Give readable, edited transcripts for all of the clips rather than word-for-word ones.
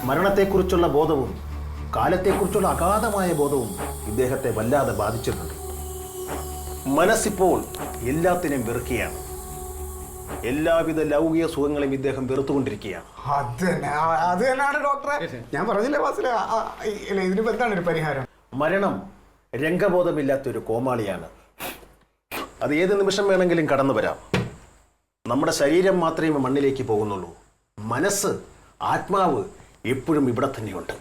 മരണത്തെക്കുറിച്ചുള്ള ബോധവും കാലത്തെക്കുറിച്ചുള്ള അഗാധമായ ബോധവും ഇദ്ദേഹത്തെ വല്ലാതെ ബാധിച്ചിട്ടുണ്ട്. മനസ്സിപ്പോൾ എല്ലാത്തിനെയും വെറുക്കുകയാണ്. എല്ലാവിധ ലൗകിക സുഖങ്ങളെയും ഇദ്ദേഹം വെറുത്തുകൊണ്ടിരിക്കുകയാണ്. അത് തന്നെയാണ് ഡോക്ടറെ ഞാൻ പറഞ്ഞില്ലേ വാസിലെ. ഇതിനിപ്പോ എന്താണ് ഒരു പരിഹാരം? മരണം രംഗബോധമില്ലാത്തൊരു കോമാളിയാണ്. അത് ഏത് നിമിഷം വേണമെങ്കിലും കടന്നു വരാം. നമ്മുടെ ശരീരം മാത്രമേ മണ്ണിലേക്ക് പോകുന്നുള്ളൂ. മനസ്സ്, ആത്മാവ് എപ്പോഴും ഇവിടെ തന്നെയുണ്ട്.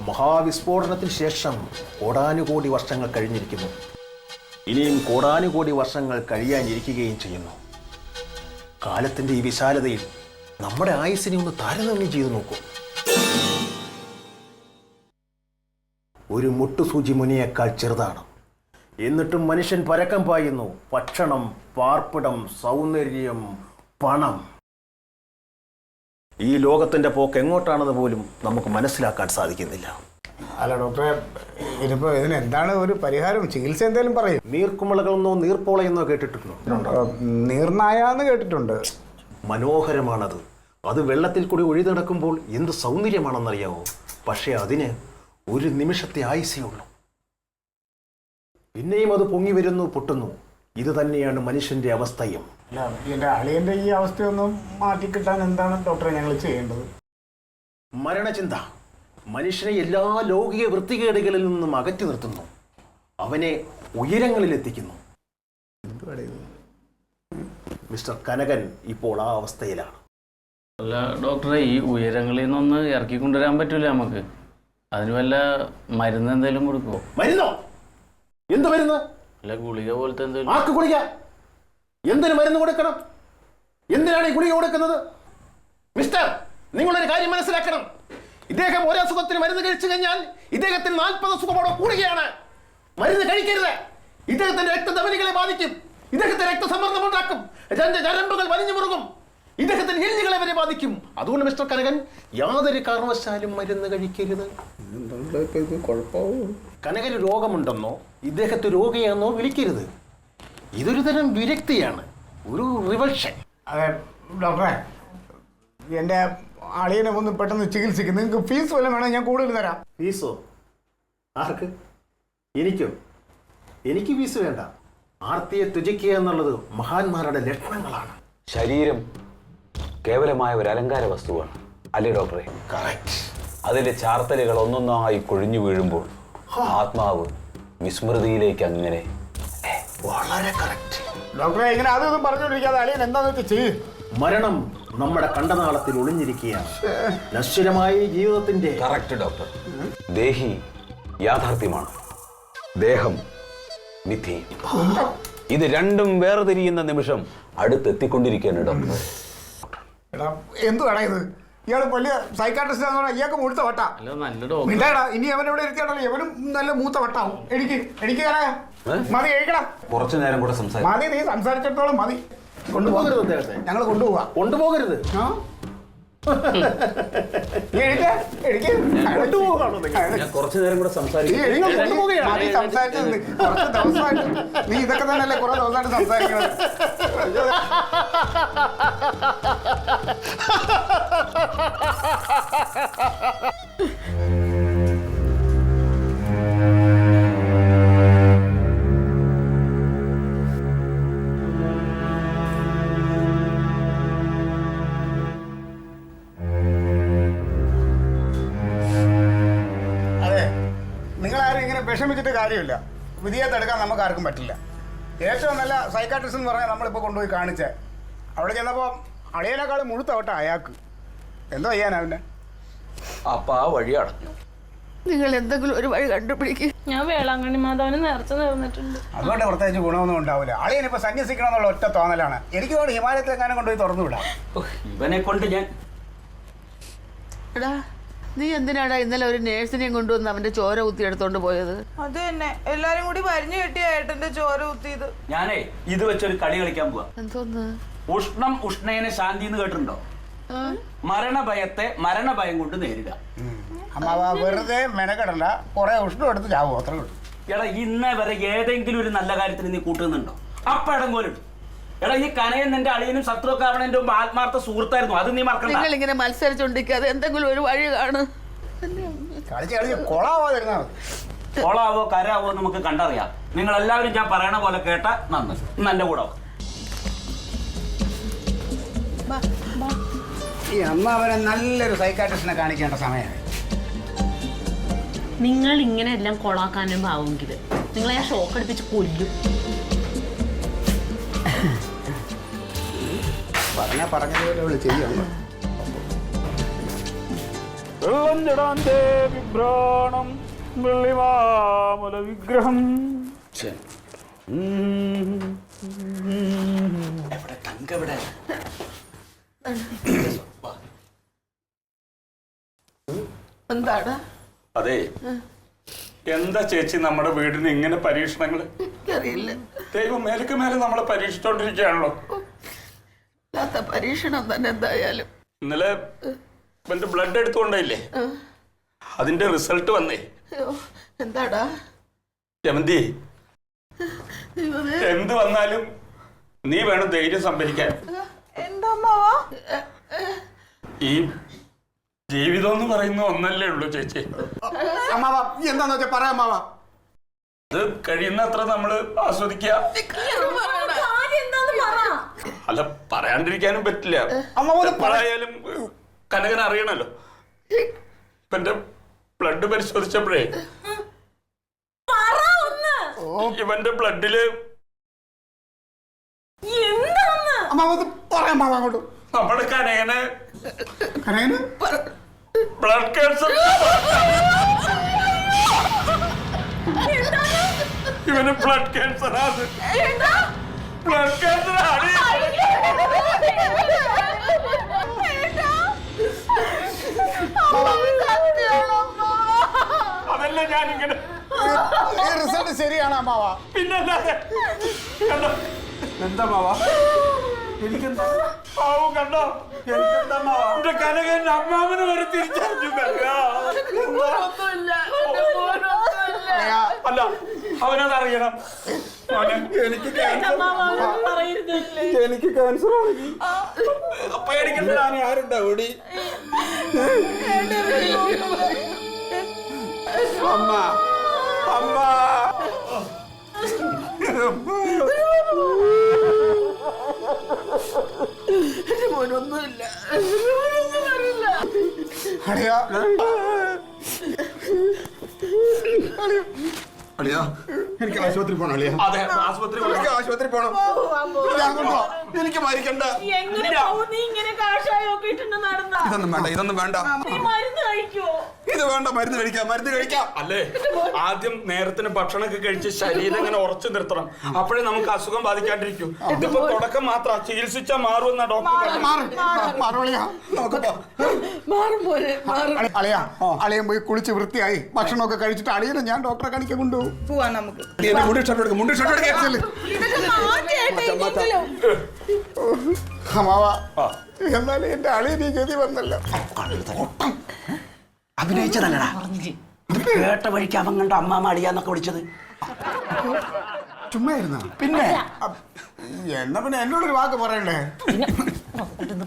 മഹാവിസ്ഫോടനത്തിന് ശേഷം കോടാനുകോടി വർഷങ്ങൾ കഴിഞ്ഞിരിക്കുന്നു. ഇനിയും കോടാനുകോടി വർഷങ്ങൾ കഴിയാനിരിക്കുകയും ചെയ്യുന്നു. കാലത്തിന്റെ ഈ വിശാലതയിൽ നമ്മുടെ ആയുസ്സിനെ ഒന്ന് താരതമ്യം ചെയ്തു നോക്കൂ. ഒരു മുട്ടുസൂചി മുനിയേക്കാൾ ചെറുതാണ്. എന്നിട്ടും മനുഷ്യൻ പരക്കം പായുന്നു. ഭക്ഷണം, പാർപ്പിടം, സൗന്ദര്യം, പണം. ഈ ലോകത്തിന്റെ പോക്ക് എങ്ങോട്ടാണെന്ന് പോലും നമുക്ക് മനസ്സിലാക്കാൻ സാധിക്കുന്നില്ല. അല്ല ഡോക്ടറെ, ഇതിപ്പോ ഇതിന് എന്താണ് ഒരു പരിഹാരം? ചികിത്സ എന്തെങ്കിലും പറയും? നീർക്കുമിളകളെന്നോ നീർപ്പോളയെന്നോ കേട്ടിട്ടുണ്ടോ? നീർനായാന്ന് കേട്ടിട്ടുണ്ട്. മനോഹരമാണത്. അത് വെള്ളത്തിൽ കൂടി ഒഴി നടക്കുമ്പോൾ എന്ത് സൗന്ദര്യമാണെന്നറിയാവോ? പക്ഷെ അതിന് ഒരു നിമിഷത്തെ ആയുസേ ഉള്ളൂ. പിന്നെയും അത് പൊങ്ങി വരുന്നു, പൊട്ടുന്നു. ഇത് തന്നെയാണ് മനുഷ്യന്റെ അവസ്ഥയും. അല്ല, എന്റെ അളിയന്റെ ഈ അവസ്ഥയൊന്നും മാറ്റിക്കിട്ടാൻ എന്താണ് ഡോക്ടറെ ഞങ്ങൾ ചെയ്യേണ്ടത്? മരണചിന്ത മനുഷ്യനെ എല്ലാ ലൗകിക വൃത്തികേടുകളിൽ നിന്നും അകറ്റി നിർത്തുന്നു. അവനെ ഉയരങ്ങളിലെത്തിക്കുന്നു. മിസ്റ്റർ കനകൻ ഇപ്പോൾ ആ അവസ്ഥയിലാണ്. അല്ല ഡോക്ടറെ, ഈ ഉയരങ്ങളിൽ നിന്നൊന്ന് ഇറക്കിക്കൊണ്ടുവരാൻ പറ്റൂല നമുക്ക്? അതിന് വല്ല മരുന്ന് എന്തെങ്കിലും കൊടുക്കുമോ? മരുന്നോ? എന്ത് മരുന്ന്? അല്ല, ഗുളിക പോലത്തെ എന്തെങ്കിലും. ആർക്ക് ഗുളിക? എന്തിനു മരുന്ന് കൊടുക്കണം? എന്തിനാണ് ഈ ഗുളിക കൊടുക്കുന്നത്? മിസ്റ്റർ, നിങ്ങളൊരു കാര്യം മനസ്സിലാക്കണം. ഇദ്ദേഹം ഒരു അസുഖത്തിന് മരുന്ന് കഴിച്ചു കഴിഞ്ഞാൽ ഇദ്ദേഹത്തിന് 40 അസുഖമോടെ കൂടുകയാണ്. മരുന്ന് കഴിക്കരുത്. ഇദ്ദേഹത്തിന്റെ രക്തധമനികളെ ബാധിക്കും. ഇദ്ദേഹത്തെ രക്തസമ്മർദ്ദം ഉണ്ടാക്കും. ഞരമ്പുകൾ വലിഞ്ഞു മുറുകും. ഇദ്ദേഹത്തിന്റെ എല്ലുകളെ വരെ ബാധിക്കും. അതുകൊണ്ട് മിസ്റ്റർ കനകൻ യാതൊരു കാരണവശാലും മരുന്ന് കഴിക്കരുത്. കനകന് രോഗമുണ്ടെന്നോ ഇദ്ദേഹത്തെ രോഗിയാണെന്നോ വിളിക്കരുത്. ഇതൊരു തരം വിരക്തിയാണ്, ഒരു റിവൾഷൻ. അതെ ഡോക്ടറെ, എന്റെ അളിയനെ ഒന്ന് പെട്ടെന്ന് ചികിത്സിക്കും. നിങ്ങൾക്ക് ഫീസ് വല്ലതും വേണം, ഞാൻ കൂടുതൽ തരാം. ഫീസോ? ആർക്ക്? എനിക്കോ? എനിക്ക് ഫീസ് വേണ്ട. ആർത്തിയെ ത്യജിക്കുക എന്നുള്ളത് മഹാന്മാരുടെ ലക്ഷണങ്ങളാണ്. ശരീരം കേവലമായ ഒരു അലങ്കാര വസ്തുവാണ്, അല്ലേ ഡോക്ടറെ? കറക്റ്റ്. അതിലെ ചാർത്തലുകൾ ഒന്നൊന്നായി കൊഴിഞ്ഞു വീഴുമ്പോൾ ആത്മാവ് വിസ്മൃതിയിലേക്ക് അങ്ങനെ. വളരെ കറക്റ്റ് ഡോക്ടറെ. ഇങ്ങനെ അതൊന്നും പറഞ്ഞുകൊണ്ടിരിക്കാതെ അളിയൻ എന്താന്ന് വെച്ചാൽ ചെയ്യും. മരണം നമ്മുടെ കണ്ടനാളത്തിൽ ഒളിഞ്ഞിരിക്കുകയാണ്. നശ്വരമായ ജീവിതത്തിന്റെ. Correct doctor. ദേഹി യാഥാർത്ഥ്യമാണ്, ദേഹം മിഥ്യയും. ഇത് രണ്ടും വേർതിരിയുന്ന നിമിഷം അടുത്തെത്തിക്കൊണ്ടിരിക്കുകയാണ് ഡോക്ടർ. എടാ, എന്തുവാടാ ഇത്? ഇയാള് വലിയ സൈക്കാട്രിസ്റ്റ് ആണെന്ന് പറഞ്ഞാൽ ഇയാൾക്ക് മൂത്ത വട്ടാ. മിണ്ടാടാ, ഇനി അവനെവിടെ ഇരുത്തിയാണല്ലോ ഇവനും നല്ല മൂത്ത വട്ടാവും. എനിക്ക് മതി, കഴിക്കടാ. കുറച്ചു നേരം കൂടെ സംസാരിക്കും. മതി, നീ സംസാരിച്ചിടത്തോളം മതി. കൊണ്ടുപോകരുത് അദ്ദേഹത്തെ. ഞങ്ങൾ കൊണ്ടുപോവാ. കൊണ്ടുപോകരുത്. കുറച്ചു നേരം കൂടെ സംസാരിക്കും. സംസാരിച്ചത് കുറച്ച് ദിവസമായിട്ട് നീ ഇതൊക്കെ തന്നെയല്ലേ കുറെ ദിവസമായിട്ട് സംസാരിക്കുന്നത്. വിഷമിച്ചിട്ട് കാര്യമില്ല. വിധിയെ തടുക്കാൻ നമുക്ക് ആർക്കും പറ്റില്ല. ഏറ്റവും നല്ല സൈക്കാട്രിസ്റ്റ് എന്ന് പറഞ്ഞാൽ നമ്മളിപ്പോൾ കൊണ്ടുപോയി കാണിച്ചേ. അവിടെ ചെന്നപ്പോൾ അളിയനേക്കാളും മുഴുത്ത വട്ട അയാൾക്ക്. എന്തോ ചെയ്യാനാ പിന്നെ? അപ്പൊ ആ വഴി അടഞ്ഞു. നിങ്ങൾ എന്തെങ്കിലും ഒരു വഴി കണ്ടുപിടിക്കും. ഞാൻ വേളാങ്കണ്ണി മാതാവിന് നേർച്ച നേർന്നിട്ടുണ്ട്. അതുകൊണ്ട് പ്രത്യേകിച്ച് ഗുണമൊന്നും ഉണ്ടാവില്ല. അളിയനിപ്പോൾ സന്യസിക്കണം എന്നുള്ള ഒറ്റ തോന്നലാണ്. എനിക്ക് തോന്നുന്നു ഹിമാലയത്തിലെങ്ങാനും കൊണ്ടുപോയി തുറന്നു വിടാം. ഇവനെ കൊണ്ട് ഞാൻ. എടാ, നീ എന്തിനാടാ ഇന്നലെ ഒരു നേഴ്സിനെയും കൊണ്ടുവന്ന് അവന്റെ ചോര കുത്തി എടുത്തോണ്ട് പോയത്? അത് തന്നെ, എല്ലാരും കൂടി വരിഞ്ഞു കെട്ടിയ ഏട്ടന്റെ ചോര കുത്തിയത്. ഞാനേ ഇത് വെച്ചൊരു കളി കളിക്കാൻ പോവാ. എന്തോന്ന്? ഉഷ്ണം ഉഷ്ണേനെ ശാന്തി എന്ന് കേട്ടിട്ടുണ്ടോ? മരണഭയത്തെ മരണഭയം കൊണ്ട് നേരിടുക. അമ്മാവ വെറുതെ മെനക്കെടണ്ട, കുറെ ഉഷ്ണം എടുത്ത് ചാവും, അത്ര. എടാ, ഇന്നേ വരെ ഏതെങ്കിലും ഒരു നല്ല കാര്യത്തിന് നീ കൂട്ടുന്നുണ്ടോ? അപ്പടം പോലും എടാ ഈ കനയൻ നിന്റെ അളിയനും ശത്രുവൊക്കെ ആവണേന്റെ മുമ്പ് ആത്മാർത്ഥ സുഹൃത്തായിരുന്നു. അത് നീ മറക്കണ്ട. നിങ്ങൾ ഇങ്ങനെ മത്സരിച്ചോണ്ടിരിക്കാതെ എന്തെങ്കിലും ഒരു വഴി കാണും. കളിച്ച് കളിച്ച് കൊളാവാതിരുന്നാ മതി. കൊളാവോ കരാവോ നമുക്ക് കണ്ടറിയാം. നിങ്ങൾ എല്ലാവരും ഞാൻ പറയണ പോലെ കേട്ട നന്ന്. ഇന്ന് എന്റെ കൂടെ വാ. ഈ അമ്മ അവനെ നല്ലൊരു സൈക്കാട്രിസ്റ്റിനെ കാണിക്കേണ്ട സമയമായി. നിങ്ങൾ ഇങ്ങനെ എല്ലാം കൊളാക്കാനും ആവുമെങ്കിൽ നിങ്ങളെ ഞാൻ ഷോക്ക് അടിപ്പിച്ച് കൊല്ലും. പറഞ്ഞതുപോലെ അവള് ചെയ്യണം. വിഗ്രഹം എവിടെ തങ്കവിടെ? എന്താണ്? അതെ, എന്താ ചേച്ചി നമ്മുടെ വീടിന് ഇങ്ങനെ പരീക്ഷണങ്ങൾ? എനിക്കറിയില്ല. ദൈവം മേലക്ക് മേലെ നമ്മളെ പരീക്ഷിച്ചോണ്ടിരിക്കുകയാണല്ലോ. ഇല്ലാത്ത പരീക്ഷണം തന്നെ എന്തായാലും. ഇന്നലെ എന്റെ ബ്ലഡ് എടുത്തുകൊണ്ടല്ലേ, അതിന്റെ റിസൾട്ട് വന്നേ. അയ്യോ, എന്താടാ? ജമന്തി, എന്ത് വന്നാലും നീ വേണം ധൈര്യം സംഭരിക്കാൻ. എന്താ അമ്മാവാ? ഈ ജീവിതം എന്ന് പറയുന്ന ഒന്നല്ലേ ഉള്ളൂ ചേച്ചി. അമ്മാവ എന്താന്ന് വെച്ചാ പറയാം അമ്മാവ. അത് കഴിയുന്നത്ര നമ്മള് ആസ്വദിക്കുക. അല്ല, പറയാണ്ടിരിക്കാനും പറ്റില്ല. എപ്പോഴായാലും കനകൻ അറിയണല്ലോ. ഇപ്പൊ എന്റെ ബ്ലഡ് പരിശോധിച്ചപ്പോഴേ ഇവന്റെ ബ്ലഡില് നമ്മുടെ കനകന് ബ്ലഡ് ക്യാൻസർ. ഇവന് ബ്ലഡ് ക്യാൻസർ ആണ്. ബ്ലഡ് ക്യാൻസർ ആണ്. അതല്ല ഞാനിങ്ങനെ റിസൾട്ട് ശരിയാണ് അമ്മാവ. പിന്നല്ലാതെ കണ്ടോ? എന്താ മാവാ? എനിക്കെന്താ പാവം കണ്ടോ? എനിക്കെന്താ എന്റെ കനകൻ അമ്മാവന് വരെ തിരിച്ചറിഞ്ഞു. അല്ല, അവനത് അറിയണം. എനിക്ക് ക്യാൻസർ ആണെങ്കിൽ പേടിക്കണ്ട, ഞാൻ ആരുണ്ടാ ഓടി. അമ്മ അമ്മ എന്റെ മോനൊന്നുമില്ല. അളിയാ അളിയാ, എനിക്ക് ആശുപത്രി പോണം. അളിയാ, അതെ, ആശുപത്രി എനിക്ക് ആശുപത്രി പോണം. ഞാൻ കൊണ്ടുപോ. എനിക്ക് മരിക്കണ്ട. ഇതൊന്നും വേണ്ട, ഇതൊന്നും വേണ്ട. ഇത് വേണ്ട, മരുന്ന് കഴിക്കാം, മരുന്ന് കഴിക്കാം. അല്ലേ, ആദ്യം നേരത്തിന് ഭക്ഷണമൊക്കെ കഴിച്ച് ശരീരം ഇങ്ങനെ ഉറച്ചു നിർത്തണം. അപ്പോഴേ നമുക്ക് അസുഖം ബാധിക്കാണ്ടിരിക്കും. ഇതിപ്പോ തുടക്കം മാത്രം, ചികിത്സിച്ചാ മാറുമെന്ന ഡോക്ടർ അളിയാ, അളിയൻ പോയി കുളിച്ച് വൃത്തിയായി ഭക്ഷണമൊക്കെ കഴിച്ചിട്ട് അളിയനെ ഞാൻ ഡോക്ടറെ കാണിക്കാൻ കൊണ്ടുപോകും. പോവാൻ നമുക്ക്. അമ്മാവാ, എന്നാലും എന്റെ അളിയൻ ഈ ഗതി വന്നല്ലോ. അഭിനയിച്ചതല്ലടാ, കേട്ട വഴിക്ക് അവൻ കണ്ട അമ്മാമ അളിയാന്നൊക്കെ വിളിച്ചത്. ചുമ്മാ ഇരുന്നാ പിന്നെ എന്നാ പിന്നെ എന്നോടൊരു വാക്ക് പറയണ്ടേ?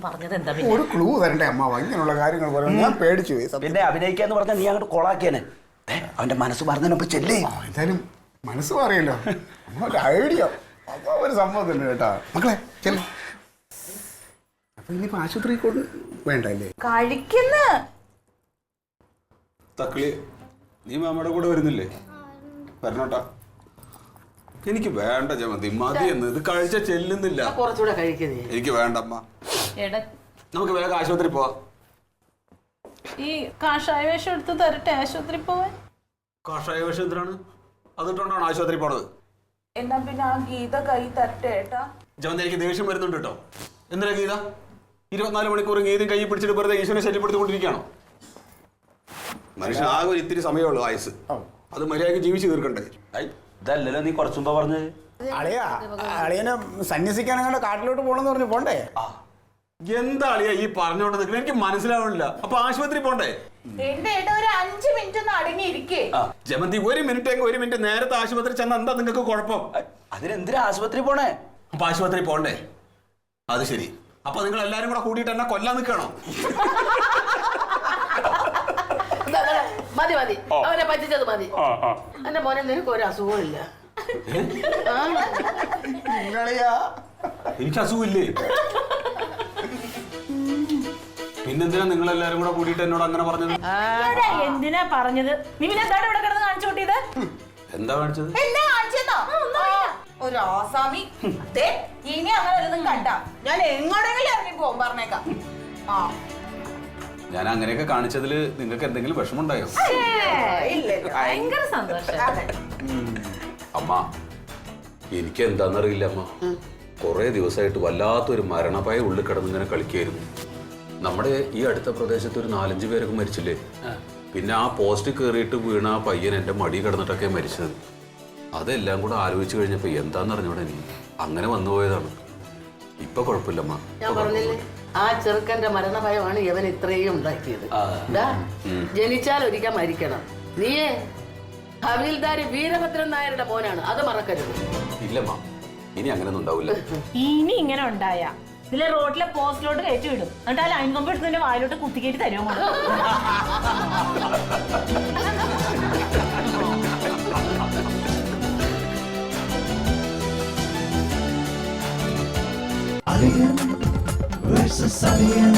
പറഞ്ഞത് എന്താ? ഒരു ക്ലൂ തരണ്ടേ അമ്മാവ? ഇങ്ങനെയുള്ള കാര്യങ്ങൾ പറയാൻ ഞാൻ പേടിച്ചു പോയി. പിന്നെ അഭിനയിക്കാന്ന് പറഞ്ഞാൽ നീ അങ്ങോട്ട് കൊളാക്കിയാനെ. അവന്റെ മനസ്സ് പറഞ്ഞതിനൊപ്പം ചെല്ലേ. എന്തായാലും മനസ്സ് പറയല്ലോ, ഒരു ഐഡിയ ഒരു സംഭവം തന്നെ കേട്ടാ. മക്കളെ ചെല്ല. അപ്പൊ ഇനിയിപ്പോ ആശുപത്രി കൊണ്ട് വേണ്ടല്ലേ? കഴിക്കുന്ന തക്കളി, നീ മാമയുടെ കൂടെ വരുന്നില്ലേ? വരണോട്ടാ. എനിക്ക് വേണ്ട ജമന്തി, മതി എന്ന്. ഇത് കഴിച്ച ചെല്ലുന്നില്ല. കുറച്ചുകൂടെ കഴിക്കുന്നേ. എനിക്ക് വേണ്ടമ്മ. നമുക്ക് വേഗം ആശുപത്രി പോവാം. ഈ കാഷായ വേഷം എടുത്ത് തരട്ടെ ആശുപത്രി പോവാൻ? കാഷായ വേഷം എന്തിനാണ്? അതിട്ടുകൊണ്ടാണ് ആശുപത്രി പോണത്. എന്നാ പിന്നെ ആ ഗീത കൈ തരട്ടെ ഏട്ടാ. ജമന്തി, എനിക്ക് ദേഷ്യം വരുന്നുണ്ട് കേട്ടോ. എന്തിനാ ഗീത 24 മണിക്കൂർ ഗീതയും കൈ പിടിച്ചിട്ട് വെറുതെ ഈശ്വരനെ ശല്യപ്പെടുത്തിക്കൊണ്ടിരിക്കുകയാണോ? മനുഷ്യൻ ആകെ ഒരു ഇത്തിരി സമയമുള്ളൂ ആയുസ്. അത് മര്യാദയ്ക്ക് ജീവിച്ച് തീർക്കണ്ടേ? ഇതല്ലല്ലോ നീ കുറച്ചു മുമ്പ് പറഞ്ഞത്. അളിയാ, അളിയനെ സന്യസിക്കാനങ്ങനെ കാട്ടിലോട്ട് പോണെന്ന് പറഞ്ഞു പോണ്ടേ? എന്താ അളിയാ ഈ പറഞ്ഞോണ്ട് നിൽക്കുന്നത്? എനിക്ക് മനസ്സിലാവണില്ല. അപ്പൊ ആശുപത്രി പോണ്ടേ? എന്റെ ഏട്ടാ ഒരു 5 മിനിറ്റ് ഒന്ന് അടങ്ങിയിരിക്കേ. ജമന്തി, 1 മിനിറ്റ് നേരത്തെ ആശുപത്രി ചെന്ന എന്താ നിങ്ങൾക്ക് കുഴപ്പം? അതിനെന്തിനാ ആശുപത്രി പോണേ? അപ്പൊ ആശുപത്രി പോണ്ടേ? അത് ശരി. അപ്പൊ നിങ്ങൾ എല്ലാരും കൂടെ കൂടിയിട്ട് എന്നെ കൊല്ലാൻ നിൽക്കണോ? മതി മതി, അവനെ പറ്റിച്ചത് മതി. എന്റെ മോനെ നിനക്ക് ഒരു അസുഖമില്ല. എനിക്ക് അസുഖമില്ലേ? പിന്നെന്തിനാ നിങ്ങൾ എല്ലാരും കൂടെ കൂടിയിട്ട് എന്നോട് അങ്ങനെ പറഞ്ഞത്? എന്തിനാ പറഞ്ഞത്? നീ പിന്നെ എന്താണ് ഇവിടെ കിടന്ന് കാണിച്ചു കൂട്ടിയത്? എന്താ കാണിച്ചത്? ഒരു ആസാമി. ഇനി അങ്ങനെ ഒന്നും കണ്ട ഞാൻ എങ്ങോട്ടെങ്കിലും ഇറങ്ങി പോകും, പറഞ്ഞേക്കാം. ആ ഞാൻ അങ്ങനെയൊക്കെ കാണിച്ചതിൽ നിങ്ങൾക്ക് എന്തെങ്കിലും വിഷമമുണ്ടായോ? ഭയങ്കര സന്തോഷം. അമ്മ, എനിക്ക് എന്താണെന്നറിയില്ല അമ്മ. കുറെ ദിവസമായിട്ട് വല്ലാത്തൊരു മരണഭയം ഉള്ളിൽ കിടന്നിങ്ങനെ കളിക്കായിരുന്നു. നമ്മുടെ ഈ അടുത്ത പ്രദേശത്ത് ഒരു 4-5 പേരൊക്കെ മരിച്ചില്ലേ? പിന്നെ ആ പോസ്റ്റ് കയറിയിട്ട് വീണ ആ പയ്യൻ എൻ്റെ മടി കിടന്നിട്ടൊക്കെ മരിച്ചത്. അതെല്ലാം കൂടെ ആലോചിച്ച് കഴിഞ്ഞപ്പോ എന്താന്ന് അറിഞ്ഞൂടെ എനിക്ക് അങ്ങനെ വന്നുപോയതാണ്. ഇപ്പൊ കുഴപ്പമില്ലമ്മ. ഞാൻ പറഞ്ഞില്ലേ, ആ ചെറുക്കന്റെ മരണഭയമാണ് ഇവൻ ഇത്രയും ഉണ്ടാക്കിയത്. ജനിച്ചാൽ ഒരിക്കൽ മരിക്കണം. നീയേ ഹവീൽദാര് വീരഭദ്രൻ നായരുടെ മോനാണ്, അത് മറക്കരുത്. ഇല്ലമ്മ, ഇനി അങ്ങനെയൊന്നും ഉണ്ടാവില്ല. ഇനി ഇങ്ങനെ ഉണ്ടായ ഇതിലെ റോഡിലെ പോസ്റ്റിലോട്ട് കയറ്റി വിടും. എന്നിട്ട് ആ ലൈൻ കമ്പ് എടുത്ത് വായിലോട്ട് കുത്തിക്കയറ്റി തരുമോ? Alien versus Alien.